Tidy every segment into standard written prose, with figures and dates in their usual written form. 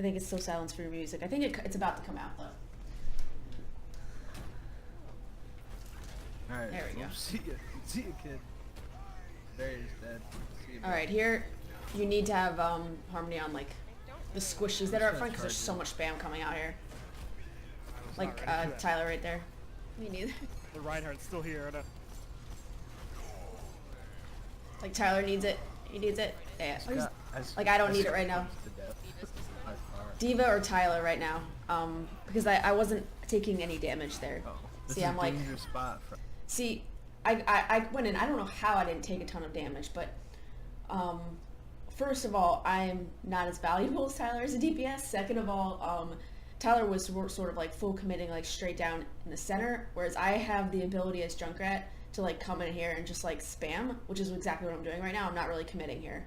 I think it's still silence for your music. I think it's about to come out though. Alright, there we go. See ya, kid. There he's dead. Alright, here you need to have Harmony on like the squishies that are up front because there's so much spam coming out here. Like Tyler right there. Me neither. The Reinhardt's still here. Like Tyler needs it. He needs it. Yeah. Like I don't need it right now. Diva or Tyler right now. Because I wasn't taking any damage there. See, I'm like. See, I went in. I don't know how I didn't take a ton of damage, but first of all, I'm not as valuable as Tyler as a DPS. Second of all, Tyler was sort of like full committing like straight down in the center, whereas I have the ability as Junkrat to like come in here and just like spam, which is exactly what I'm doing right now. I'm not really committing here.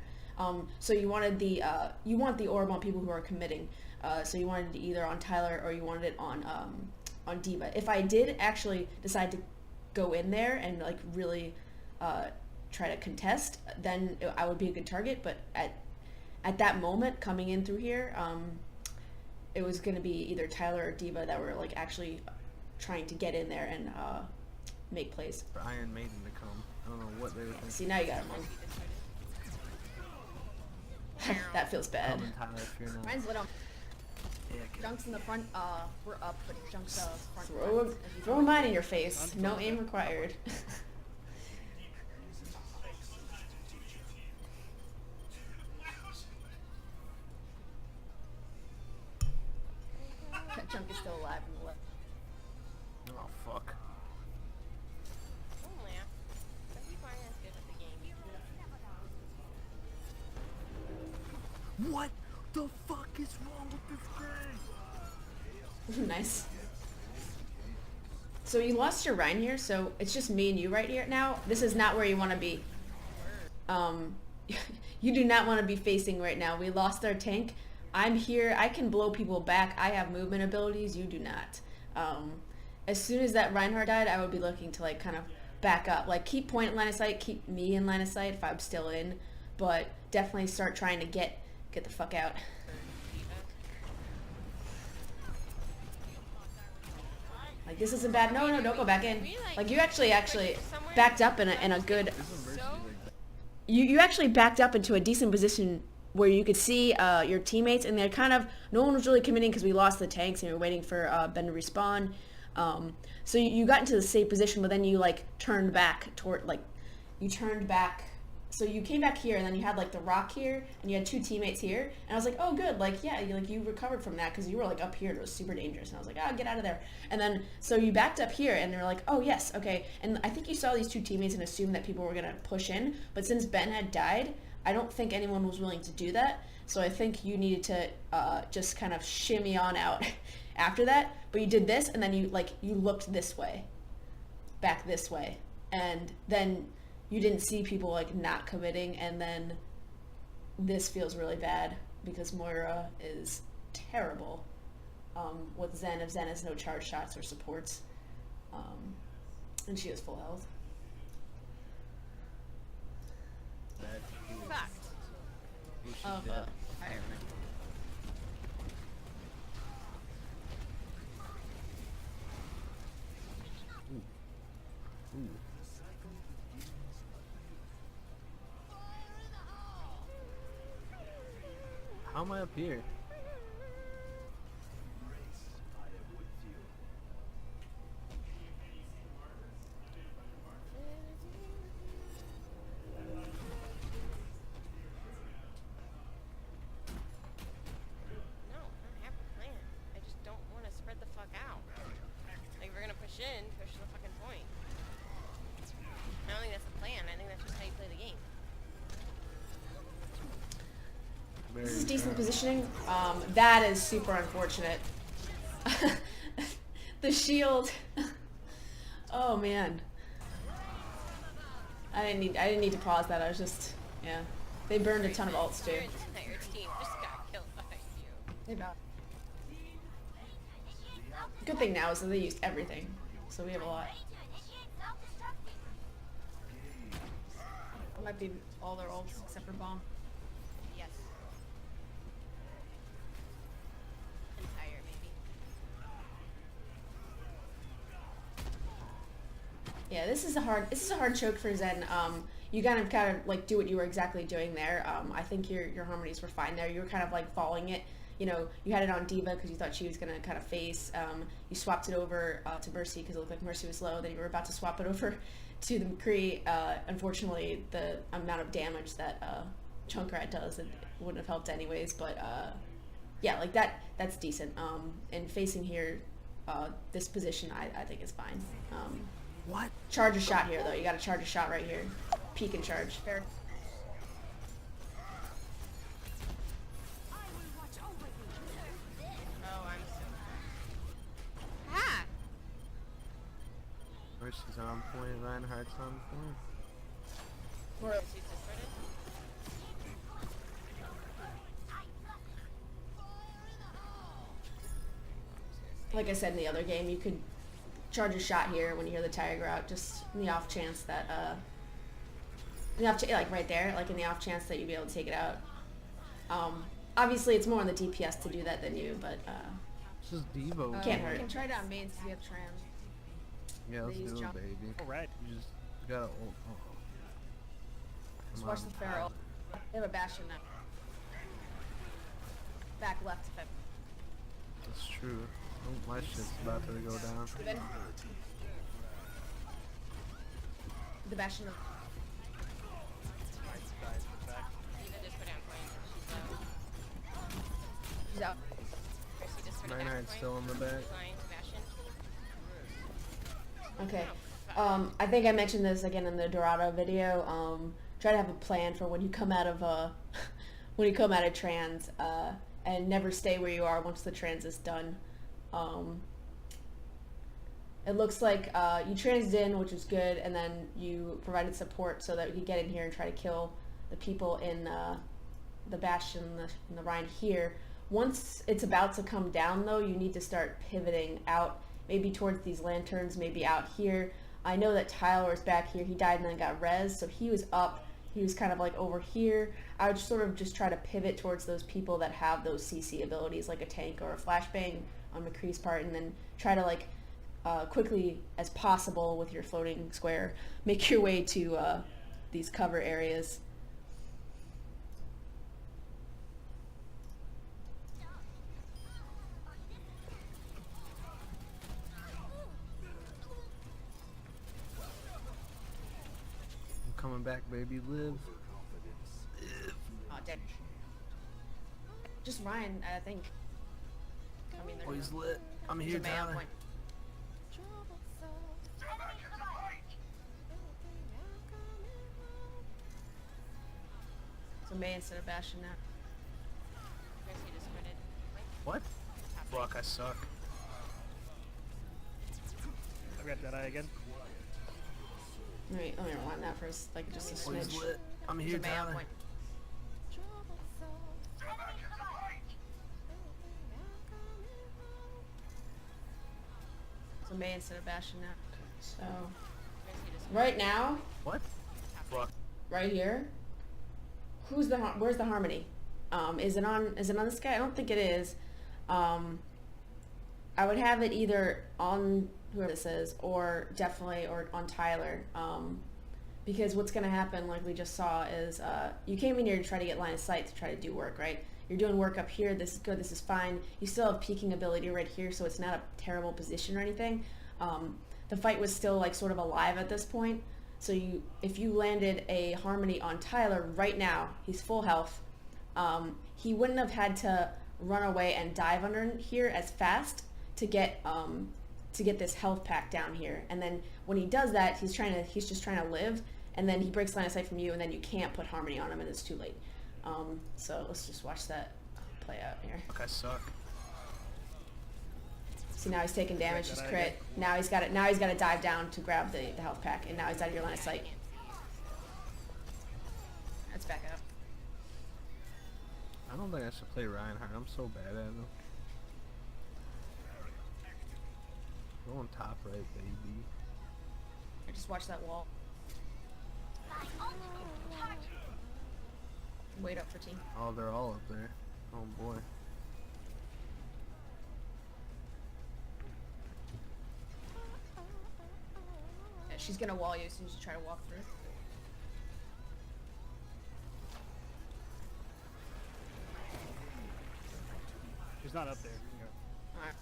So you wanted the you want the orb on people who are committing. So you wanted it either on Tyler or you wanted it on Diva. If I did actually decide to go in there and like really try to contest, then I would be a good target. But at that moment coming in through here, it was going to be either Tyler or Diva that were like actually trying to get in there and make plays. For Iron Maiden to come. I don't know what they were thinking. See, now you got him on. That feels bad. Mine's lit on. Yeah, Junk's in the front, we're up, but Junk's front. Throw mine in your face. No aim required. That Junk is still alive in the left. Oh, fuck. What the fuck is wrong with this game? Nice. So you lost your Rhine here, so it's just me and you right here now. This is not where you want to be. You do not want to be facing right now. We lost our tank. I'm here. I can blow people back. I have movement abilities. You do not. As soon as that Reinhardt died, I would be looking to like kind of back up. Like keep point line of sight, keep me in line of sight if I'm still in, but definitely start trying to get the fuck out. Like this isn't bad. No, don't go back in. Like you actually backed up in a good. You actually backed up into a decent position where you could see your teammates, and they're kind of no one was really committing because we lost the tanks and we were waiting for Ben to respawn. So you got into the safe position, but then you like turned back toward like you turned back. So you came back here, and then you had like the rock here, and you had two teammates here, and I was like, oh good, like yeah, you recovered from that because you were like up here, and it was super dangerous, and I was like, get out of there. And then so you backed up here, and they're like, oh yes, okay. And I think you saw these two teammates and assumed that people were gonna push in, but since Ben had died, I don't think anyone was willing to do that. So I think you needed to just kind of shimmy on out after that. But you did this, and then you looked this way, back this way, and then you didn't see people like not committing, and then this feels really bad because Moira is terrible with Zen if Zen has no charge shots or supports, and she has full health. Fact. Of Iron. How am I up here? This is decent positioning. That is super unfortunate. The shield. Oh man. I didn't need to pause that. I was just, yeah. They burned a ton of ults too. Your entire team just got killed by you. They got. Good thing now is that they used everything, so we have a lot. It might be all their ults except for bomb. Yes. Yeah, this is a hard choke for Zen. You kind of like do what you were exactly doing there. I think your harmonies were fine there. You were kind of like following it. You know, you had it on Diva because you thought she was gonna kind of face. You swapped it over to Mercy because it looked like Mercy was low. Then you were about to swap it over to the McCree. Unfortunately, the amount of damage that Junkrat does, it wouldn't have helped anyways. But yeah, like that's decent. And facing here, this position I think is fine. What? Charge a shot here though. You gotta charge a shot right here. Peek and charge. Fair. Oh, I'm so Ah! Mercy's on point, Reinhardt's on point. We're She's discarded. Like I said in the other game, you could charge a shot here when you hear the Tiger out, just in the off chance that like right there, like in the off chance that you'd be able to take it out. Obviously it's more on the DPS to do that than you, but It's just Devo. Can't we hurt. can try it on mains to get trans. Yeah, let's Please do it, jump. baby. Alright. You just gotta. Just watch the Pharaoh. They have a Bastion now. Back left if I... That's true. Oh, my shit's about to go down. Even. The Bastion of... Diva just put down point. She's low. He's out. Mercy just put it down Reinhardt's point. still in the back. Flying to Bastion. okay. I think I mentioned this again in the Dorado video. Try to have a plan for when you come out of when you come out of trans, and never stay where you are once the trans is done. It looks like you transed in, which is good, and then you provided support so that we could get in here and try to kill the people in the Bastion and the Rhine here. Once it's about to come down, though, you need to start pivoting out, maybe towards these lanterns, maybe out here. I know that Tyler was back here. He died and then got res, so he was up. He was kind of like over here. I would sort of just try to pivot towards those people that have those CC abilities, like a tank or a flashbang on McCree's part, and then try to like quickly as possible with your floating square make your way to these cover areas. I'm coming back, baby. Live. Oh, dead. Just Ryan, I think. I mean, they're Oh, he's gonna... lit. I'm here, He's a man on Tyler. point. So May instead of Bastion now. Mercy discarded. What? Fuck, I suck. I've got Jedi again. Let me rewind that for like just a Oh, he's smidge. lit. I'm He's here, a man on Tyler. point. So May instead of Bastion now. So Mercy discarded. right now, What? Fuck. right here, where's the harmony? Is it on this guy? I don't think it is. I would have it either on whoever this is, or definitely or on Tyler. Because what's gonna happen, like we just saw, is you came in here to try to get line of sight to try to do work, right? You're doing work up here. This is good. This is fine. You still have peaking ability right here, so it's not a terrible position or anything. The fight was still like sort of alive at this point. So if you landed a harmony on Tyler right now, he's full health. He wouldn't have had to run away and dive under here as fast to get this health pack down here. And then when he does that, he's just trying to live, and then he breaks line of sight from you, and then you can't put harmony on him, and it's too late. So let's just watch that play out here. Fuck, I suck. See, now he's taking damage, he's crit. Now he's got to dive down to grab the health pack, and now he's out of your line of sight. Let's back up. I don't think I should play Reinhardt. I'm so bad at him. Go on top right, baby. I just watch that wall. Wait up for team. Oh, they're all up there. Oh boy. Yeah, She's gonna wall you as soon as you try to walk through. She's not up there. You can go. Alright.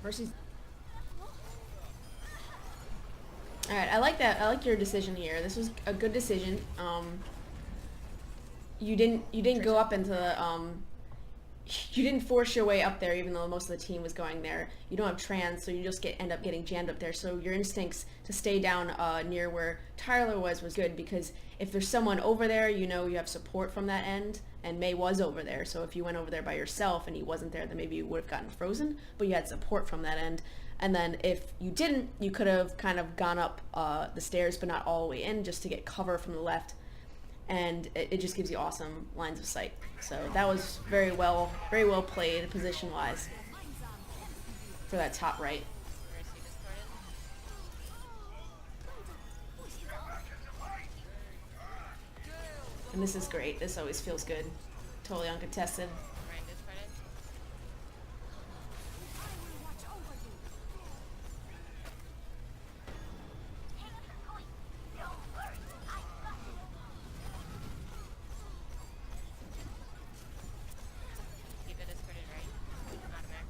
Mercy's. Alright, I like that. I like your decision here. This was a good decision. You didn't go up into the, you didn't force your way up there even though most of the team was going there. You don't have trans, so you just end up getting jammed up there. So your instincts to stay down near where Tyler was good, because if there's someone over there, you know you have support from that end, and May was over there. So if you went over there by yourself and he wasn't there, then maybe you would have gotten frozen, but you had support from that end. And then if you didn't, you could have kind of gone up the stairs, but not all the way in, just to get cover from the left. And it just gives you awesome lines of sight. So that was very well played position-wise for that top right. Mercy discorded. And this is great. This always feels good. Totally uncontested. Ryan discorded. Keep it discorded, right? Automatic.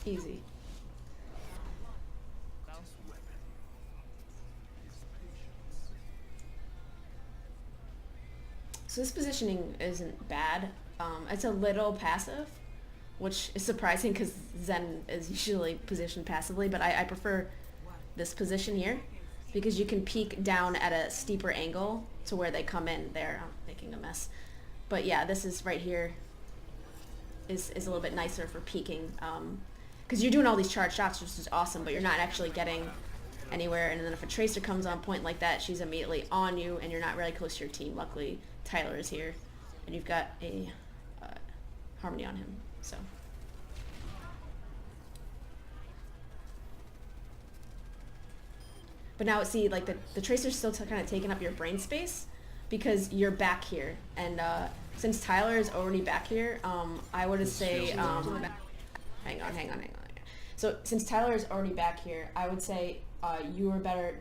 Easy. Go. So this positioning isn't bad. It's a little passive, which is surprising because Zen is usually positioned passively, but I prefer this position here because you can peek down at a steeper angle to where they come in there. I'm making a mess. But yeah, this is right here is a little bit nicer for peeking because you're doing all these charged shots, which is awesome, but you're not actually getting anywhere. And then if a tracer comes on point like that, she's immediately on you and you're not really close to your team. Luckily, Tyler is here and you've got a harmony on him, so. But now see, like the tracer's still kind of taking up your brain space because you're back here, and since Tyler is already back here, I would say hang on. So since Tyler is already back here, I would say you are better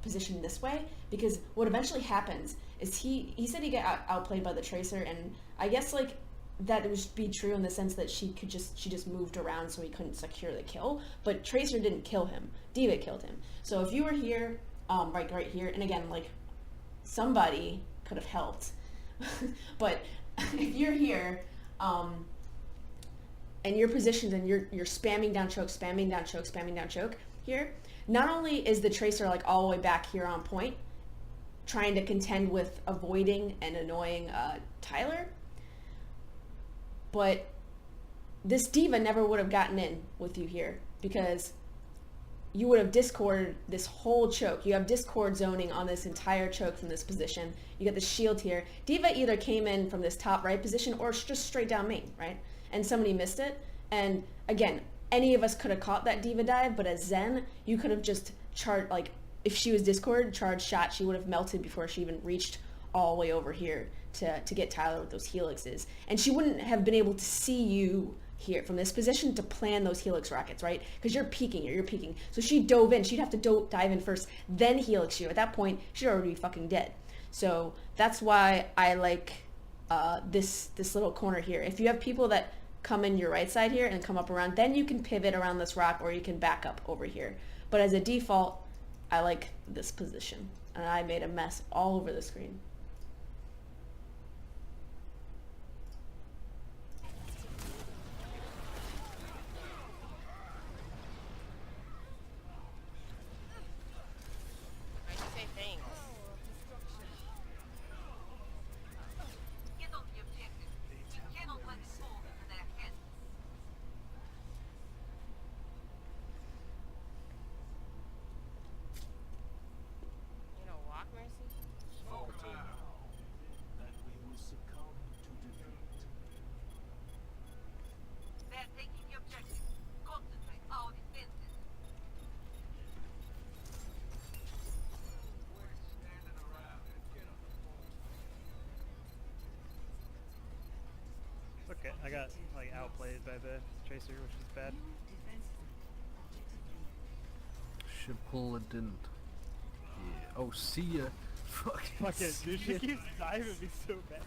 positioned this way, because what eventually happens is he said he got outplayed by the tracer, and I guess like that would be true in the sense that she just moved around so he couldn't secure the kill, but Tracer didn't kill him. D.Va killed him. So if you were here, right here, and again, like somebody could have helped, but if you're here, and you're positioned and you're spamming down choke here, not only is the Tracer like all the way back here on point, trying to contend with avoiding and annoying Tyler, but this D.Va never would have gotten in with you here because you would have discorded this whole choke. You have discord zoning on this entire choke from this position. You get the shield here. D.Va either came in from this top right position or just straight down main, right? And somebody missed it. And again, any of us could have caught that D.Va dive, but as Zen, you could have just charged, like if she was discord, charged shot, she would have melted before she even reached all the way over here to get Tyler with those helixes. And she wouldn't have been able to see you here from this position to plan those helix rockets, right? Because you're peeking here, you're peeking. So she dove in, she'd have to dive in first, then helix you. At that point, she'd already be fucking dead. So that's why I like this little corner here. If you have people that come in your right side here and come up around, then you can pivot around this rock or you can back up over here. But as a default, I like this position. And I made a mess all over the screen. Why'd you say thanks? You know, walk, Mercy? I got like outplayed by the Tracer, which is bad. Shipula didn't. Yeah. Oh, see ya. Fucking Fuck it, dude. She see ya. keeps diving me so bad.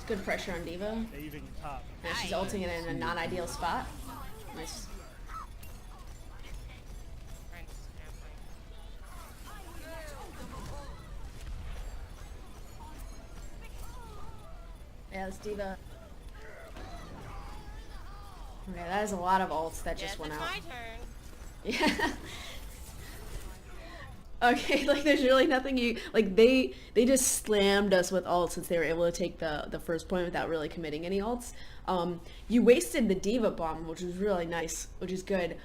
Good pressure on Diva. Saving top. Yeah, she's ulting it in a non-ideal spot. Nice. Trying to scramble. Yeah, this Diva. Okay, that is a lot of ults that just Yes, went it's out. my turn. Yeah. Okay, like there's really nothing you like. They just slammed us with ults since they were able to take the first point without really committing any ults. You wasted the Diva bomb, which was really nice, which is good.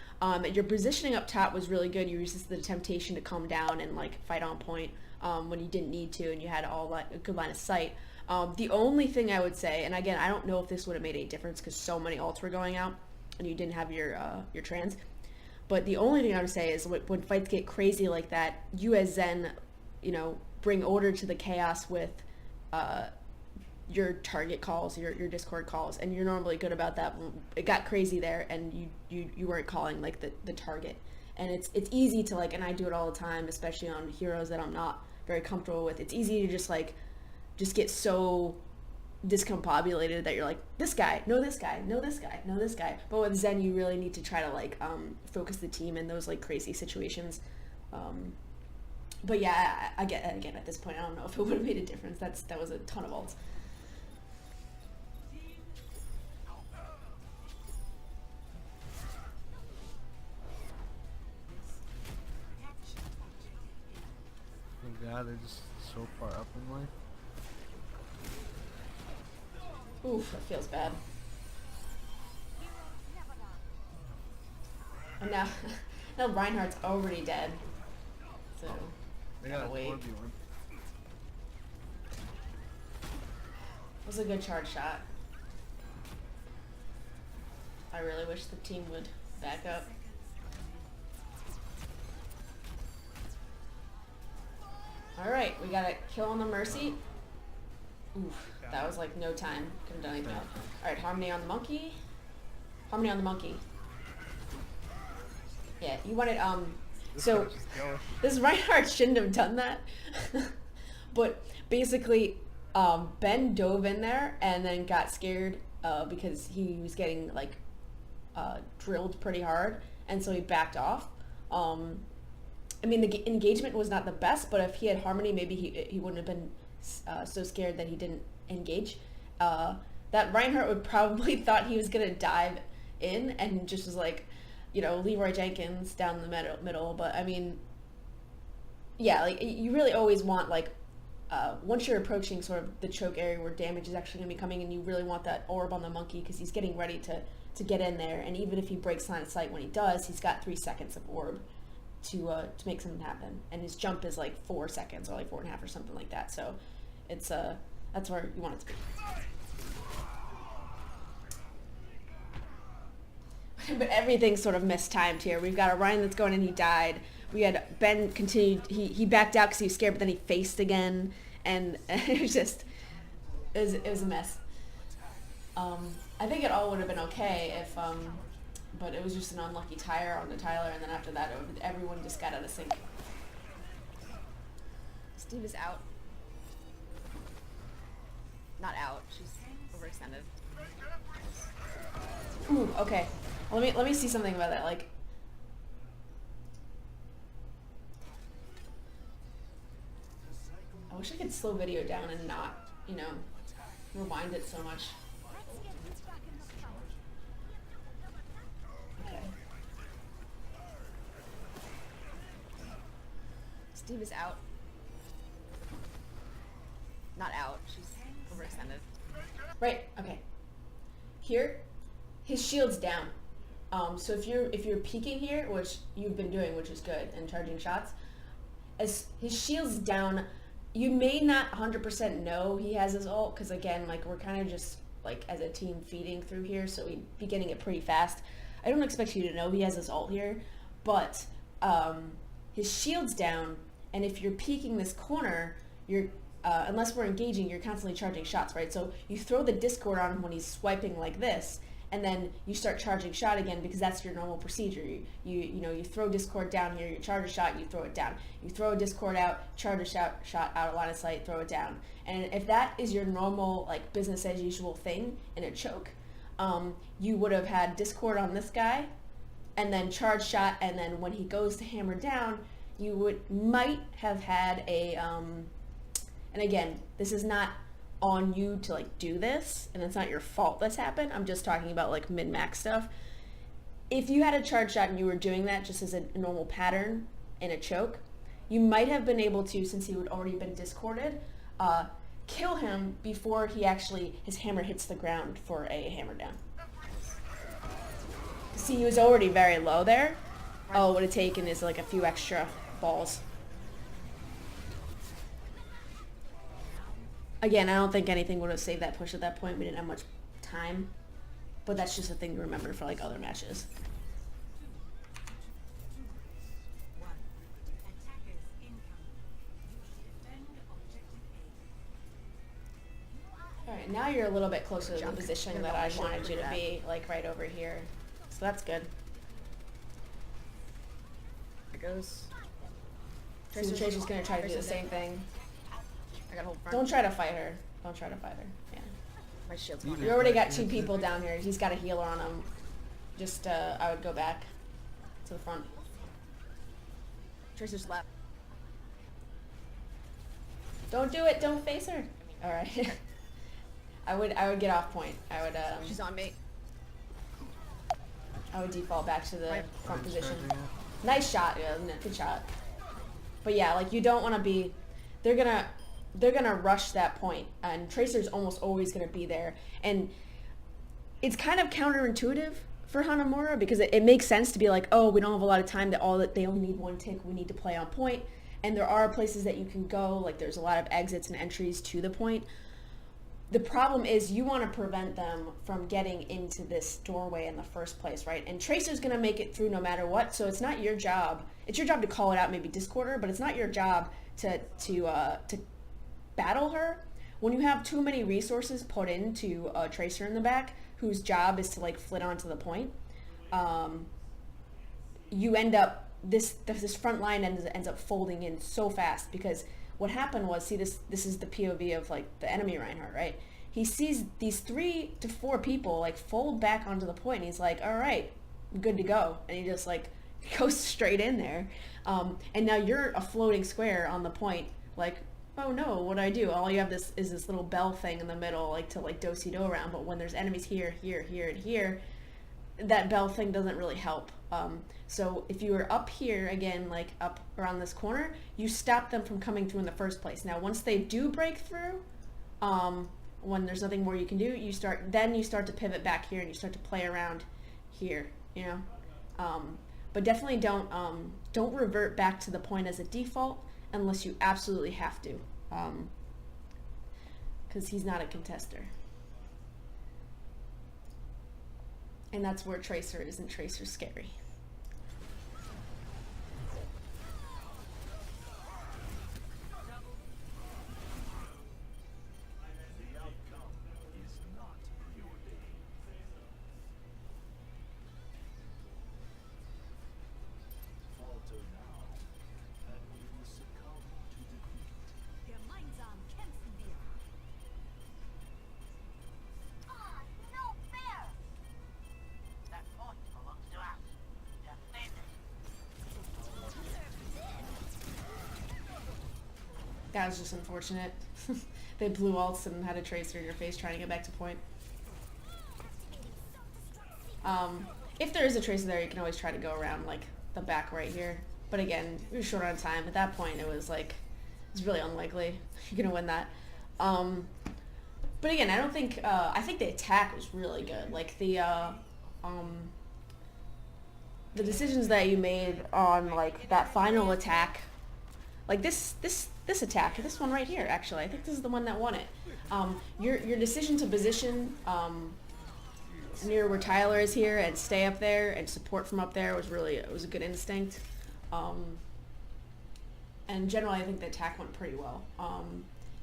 Your positioning up top was really good. You resisted the temptation to come down and like fight on point when you didn't need to, and you had all that a good line of sight. The only thing I would say, and again, I don't know if this would have made any difference because so many ults were going out, and you didn't have your trans. But the only thing I would say is when fights get crazy like that, you as Zen, you know, bring order to the chaos with your target calls, your Discord calls, and you're normally good about that. It got crazy there, and you weren't calling like the target, and it's easy to like, and I do it all the time, especially on heroes that I'm not very comfortable with. It's easy to just get so discombobulated that you're like, this guy, no this guy, no this guy, no this guy. But with Zen, you really need to try to like focus the team in those like crazy situations. But yeah, I get again at this point, I don't know if it would have made a difference. That was a ton of ults. Oh god, they're just so far up in life. Oof, that feels bad. And now, now Reinhardt's already dead. So, They got a wait. 4v1. It was a good charge shot. I really wish the team would back up. Alright, we got a kill on the Mercy. Oof, that was like no time. Couldn't have done anything else. Alright, Harmony on the monkey. Harmony on the monkey. Yeah, you wanted, so, this Reinhardt shouldn't have done that. But basically, Ben dove in there and then got scared because he was getting like drilled pretty hard, and so he backed off. I mean, the engagement was not the best, but if he had Harmony, maybe he wouldn't have been so scared that he didn't engage. That Reinhardt would probably thought he was gonna dive in and just was like, you know, Leroy Jenkins down the middle. But I mean, yeah, like you really always want like once you're approaching sort of the choke area where damage is actually gonna be coming, and you really want that orb on the monkey because he's getting ready to get in there, and even if he breaks line of sight when he does, he's got 3 seconds of orb to make something happen, and his jump is like 4 seconds or like 4.5 or something like that. So it's that's where you want it to be. But everything's sort of mistimed here. We've got a Ryan that's going in, he died. We had Ben continued, he backed out because he was scared, but then he faced again, and it was just, it was a mess. I think it all would have been okay if, but it was just an unlucky tire on the Tyler, and then after that, everyone just got out of sync. Steve is out. Not out. She's overextended. Ooh, okay. Well, let me see something about that. Like, I wish I could slow video down and not, you know, rewind it so much. Okay. Steve is out. Not out. She's overextended. Right. Okay. Here, his shield's down. So if you're peeking here, which you've been doing, which is good, and charging shots, as his shield's down, you may not 100% know he has his ult, because again, like we're kind of just like as a team feeding through here, so we'd be getting it pretty fast. I don't expect you to know he has his ult here, but his shield's down, and if you're peeking this corner, you're unless we're engaging, you're constantly charging shots, right? So you throw the discord on him when he's swiping like this, and then you start charging shot again because that's your normal procedure. You throw discord down here, you charge a shot, you throw it down. You throw a discord out, charge a shot out of line of sight, throw it down. And if that is your normal like business as usual thing in a choke, you would have had discord on this guy, and then charge shot, and then when he goes to hammer down, you might have had a and again, this is not on you to like do this, and it's not your fault this happened. I'm just talking about like min-max stuff. If you had a charge shot and you were doing that just as a normal pattern in a choke, you might have been able to, since he had already been discorded, kill him before his hammer hits the ground for a hammer down. See, he was already very low there. All it would have taken is like a few extra balls. Again, I don't think anything would have saved that push at that point. We didn't have much time. But that's just a thing to remember for like other matches. Alright, now you're a little bit closer to the position that I wanted you to be, like right over here. So that's good. There goes. Tracer's gonna try to do the same thing. I gotta hold front. Don't try to fight her. Don't try to fight her. Yeah. My shield's You gone. You already got 2 people down here. He's got a healer on him. Just, I would go back to the front. Tracer's left. Don't do it. Don't face her. All right. I would get off point. She's on me. I would default back to the Right. front position. Charging it. Nice shot. Yeah, good shot. But yeah, like you don't want to be. They're gonna rush that point, and Tracer's almost always gonna be there, and it's kind of counterintuitive for Hanamura because it makes sense to be like, oh, we don't have a lot of time. That they only need 1 tick. We need to play on point, and there are places that you can go. Like there's a lot of exits and entries to the point. The problem is you want to prevent them from getting into this doorway in the first place, right? And Tracer's going to make it through no matter what, so it's not your job. It's your job to call it out, maybe discorder, but it's not your job to battle her. When you have too many resources put into a Tracer in the back, whose job is to like flit onto the point, you end up, this front line ends up folding in so fast because what happened was, see this is the POV of like the enemy Reinhardt, right? He sees these 3 to 4 people like fold back onto the point and he's like, all right, good to go. And he just like goes straight in there. And now you're a floating square on the point, like, oh no, what do I do? All you have is this little bell thing in the middle, like to like do-si-do around, but when there's enemies here, here, here, and here, that bell thing doesn't really help. So if you were up here, again, like up around this corner, you stop them from coming through in the first place. Now, once they do break through, when there's nothing more you can do, you start to pivot back here and you start to play around here, you know? But definitely don't revert back to the point as a default unless you absolutely have to, because he's not a contester. And that's where Tracer is, and Tracer's scary. That was just unfortunate. They blew ults and had a Tracer in your face trying to get back to point. If there is a Tracer there, you can always try to go around like the back right here. But again, we were short on time. At that point, it was really unlikely you're gonna win that. But again, I don't think, I think the attack was really good. Like the decisions that you made on like that final attack, like this attack, this one right here, actually, I think this is the one that won it. Your decision to position near where Tyler is here and stay up there and support from up there was a good instinct. And generally, I think the attack went pretty well.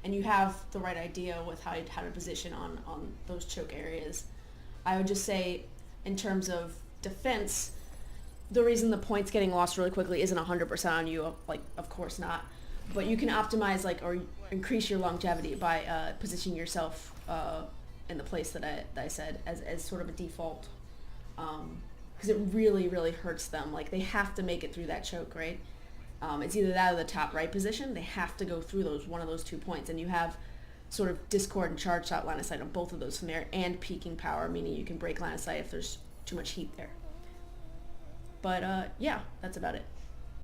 and you have the right idea with how to position on those choke areas. I would just say, in terms of defense, the reason the points getting lost really quickly isn't 100% on you, like, of course not, but you can optimize, like, or increase your longevity by positioning yourself in the place that I said as sort of a default, because it really, really hurts them. Like, they have to make it through that choke, right? It's either that or the top right position. They have to go through one of those 2 points, and you have sort of discord and charge shot line of sight on both of those from there, and peaking power, meaning you can break line of sight if there's too much heat there. But yeah, that's about it.